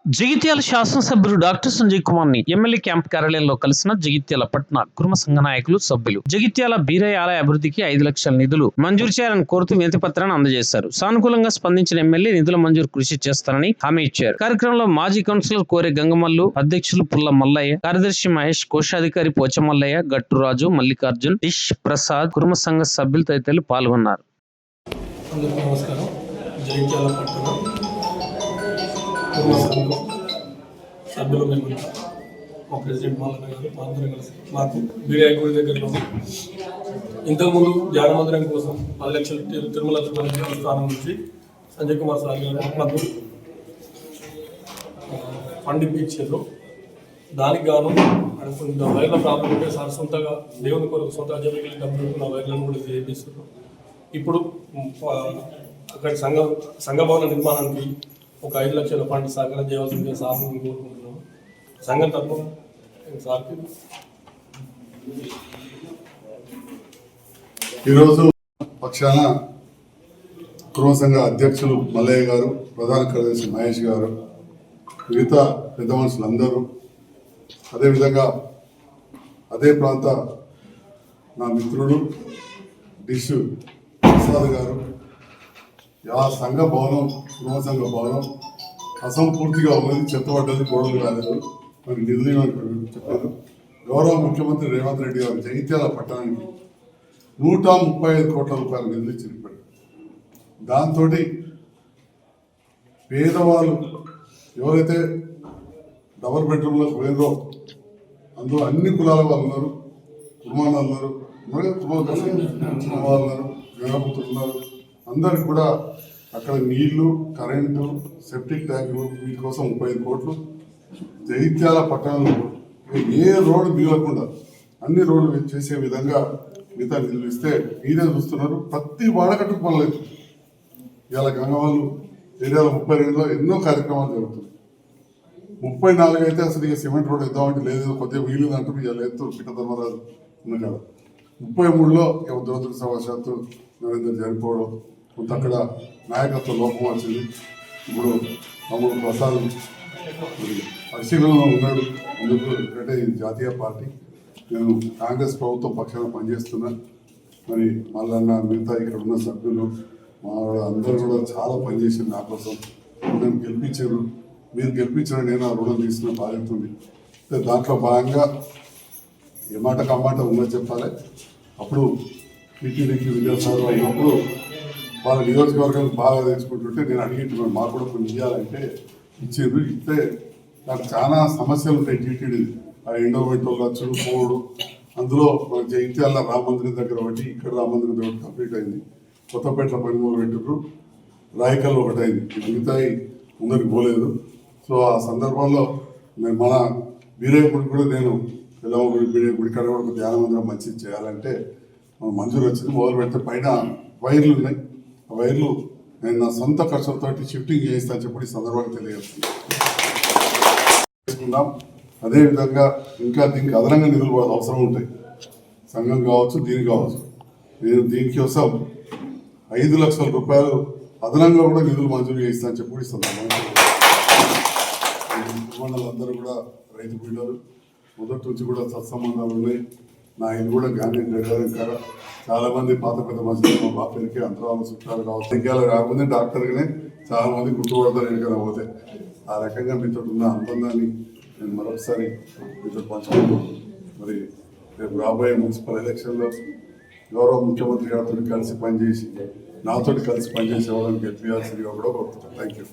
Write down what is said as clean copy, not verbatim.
జగిత్యాల శాసనసభ్యులు డాక్టర్ సంజయ్ కుమార్ ని MLA camp కార్యాలయంలో కలిసిన జగిత్యాల పట్టణ కుర్మ సంఘ నాయకులు సభ్యులు జగిత్యాల బీరయ్య ఆలయ అభివృద్ధికి 5 లక్షల నిధులు మంజూరు చేయాలని కోరుతూ వినతి పత్రాన్ని అందజేశారు. సానుకూలంగా స్పందించిన ఎమ్మెల్యే నిధుల మంజూరు కృషి చేస్తారని హామీ ఇచ్చారు. కార్యక్రమంలో మాజీ కౌన్సిలర్ కోరె గంగమల్లు, అధ్యక్షులు పుల్ల మల్లయ్య, కార్యదర్శి మహేష్, కోశాధికారి పోచమల్లయ్య, గట్టురాజు, మల్లికార్జున్, డిష్ ప్రసాద్, కుర్మ సంఘ సభ్యులు తదితరులు పాల్గొన్నారు. సభ్యులు మేము మా ప్రెసిడెంట్ మాలన్న గారు మా అందరం కలిసి మాకు బీరయ్య గుడి దగ్గరలో ఇంతకుముందు ధ్యాన మందిరం కోసం 10 లక్షలు తిరుమల స్థానం నుంచి సంజయ్ కుమార్ సార్ గారు మాకు ఫండ్ ఇప్పించారు. దానికి గాను కొంత వైర్ల ప్రాబ్లం ఉంటే సార్ సొంతగా దేవుని కొరకు సొంత జమికి డబ్బులు నా వైర్లను కూడా చేపిస్తున్నారు. ఇప్పుడు అక్కడ సంఘ భవన నిర్మాణానికి ఒక 5 లక్షల ఫండ్ సహకారం చేయాల్సిందిగా సార్ కోరుకుంటున్నాము. సంఘం తరఫున సార్కి ఈరోజు పక్షాన కుర్మ సంఘ అధ్యక్షులు మల్లయ్య గారు, ప్రధాన కార్యదర్శి మహేష్ గారు, మిగతా పెద్ద మనుషులందరూ, అదేవిధంగా అదే ప్రాంత నా మిత్రుడు డిష్ ప్రసాద్ గారు, ఆ సంఘ భవనం కుర్మ సంఘ భవనం అసంపూర్తిగా ఉన్నది, చెత్తపడ్డది, గోడలు కాలేదు, మరి నిధులు చెప్పారు. గౌరవ ముఖ్యమంత్రి రేవంత్ రెడ్డి గారు జగిత్యాల పట్టణానికి 135 కోట్ల రూపాయలు నిధులు ఇచ్చారు. దాంతో పేదవాళ్ళు ఎవరైతే డబుల్ బెడ్రూమ్లకు పోయినరో అందులో అన్ని కులాల వాళ్ళు ఉన్నారు, కుర్మాలు ఉన్నారు, వాళ్ళు ఉన్నారు, గంగపుత్రులు ఉన్నారు. అందరికి కూడా అక్కడ నీళ్లు, కరెంటు, సెప్టిక్ ట్యాంకులు వీటి కోసం 35 కోట్లు. జగిత్యాల పట్టణంలో ఏ రోడ్డు మిగలకుండా అన్ని రోడ్లు చేసే విధంగా మిగతా నిధులు ఇస్తే మీరే చూస్తున్నారు. ప్రతి వాడకట్టుకు పనులేదు. ఇవాళ గంగవాళ్ళు ఏరియాలో 32లో ఎన్నో కార్యక్రమాలు జరుగుతున్నాయి. 34 అయితే అసలు ఇక సిమెంట్ రోడ్ ఇద్దామంటే లేదు, కొద్దిగా వీలు అంటూ ఇవాళ ఎత్తు పిట్ట ధర్మరాజు ఉంది కదా. 33లో దురదృష్టవశాత్తు నరేంద్ర చనిపోవడం, కొంత అక్కడ నాయకత్వ లోపం వచ్చింది. ఇప్పుడు తమ్ముడు ప్రసాద్ పరిశీలనలో ఉన్నాడు. ఎందుకంటే ఇది జాతీయ పార్టీ, నేను కాంగ్రెస్ ప్రభుత్వం పక్షాన పనిచేస్తున్నా. మరి మళ్ళన్న మిగతా ఇక్కడ ఉన్న సభ్యులు మా అందరూ కూడా చాలా పనిచేసింది నా కోసం. నన్ను గెలిపించారు, మీరు గెలిపించిన నేను ఆ రుణం తీసుకున్న బాధ్యత ఉంది. దాంట్లో భాగంగా ఏ మాటకు అమ్మాట ఉన్నది చెప్పాలి. అప్పుడు టీటీడీకి విద్యాసాగర్ అయినప్పుడు వాళ్ళ నియోజకవర్గానికి బాగా తెచ్చుకుంటుంటే నేను అడిగింటున్నాను, మాకు కూడా కొన్ని ఇవ్వాలంటే ఇచ్చారు. ఇస్తే నాకు చాలా సమస్యలు ఉంటాయి. టీటీడీ ఆ ఎండోమెంట్ వచ్చుడు పోవడు, అందులో మన జగిత్యాల రామ మందిరం దగ్గర ఒకటి, ఇక్కడ రామ మందిరం దగ్గర కంప్లీట్ అయింది. కొత్తపేటలో 13 పెట్టారు, రాయకల్లో ఒకటి అయింది, మిగతాయి ముందరికి పోలేదు. సో ఆ సందర్భంలో నేను మన బీరయ్య గుడి కూడా నేను పిల్లమ్మ గుడి, బీరయ్య గుడి కాడ కూడా ధ్యాన మందిరం మంచిది చేయాలంటే మంజూరు వచ్చింది. మొదలు పెడితే పైన వైర్లు ఉన్నాయి. ఆ వైర్లు నేను నా సొంత ఖర్చులతో షిఫ్టింగ్ చేయిస్తాను చెప్పి ఈ సందర్భంగా తెలియజేస్తున్నాం. అదేవిధంగా ఇంకా దీనికి అదనంగా నిధులు అవసరం ఉంటాయి. సంఘం కావచ్చు, దీనికి కావచ్చు. నేను దీనికోసం 5 లక్షల రూపాయలు అదనంగా కూడా నిధులు మంజూరు చేయిస్తాను చెప్పి ఈ సందర్భంగా అందరూ కూడా రైతు బిడ్డలు, మొదటి నుంచి కూడా సత్సంబంధాలు ఉన్నాయి. నా ఇల్లు కూడా గాంధీ నగరం కాడ చాలా మంది పాత పెద్ద మనుషులు మా బాపేరికి అంతరాల చుట్టాలు కావచ్చు. సంఖ్యలో రాకపోతే డాక్టర్గానే చాలా మంది గుర్తుపడతారు ఎక్కడికైనా పోతే. ఆ రకంగా మీతో ఉన్న అనుబంధాన్ని నేను మరొకసారి మీతో పంచుకుంటూ, మరి రేపు రాబోయే మున్సిపల్ ఎలక్షన్లో గౌరవ ముఖ్యమంత్రి గారితో కలిసి పనిచేసి నాతో కలిసి పనిచేసే వాళ్ళని గెలిపించాల్సిందిగా కూడా కోరుతున్నాను. Thank you.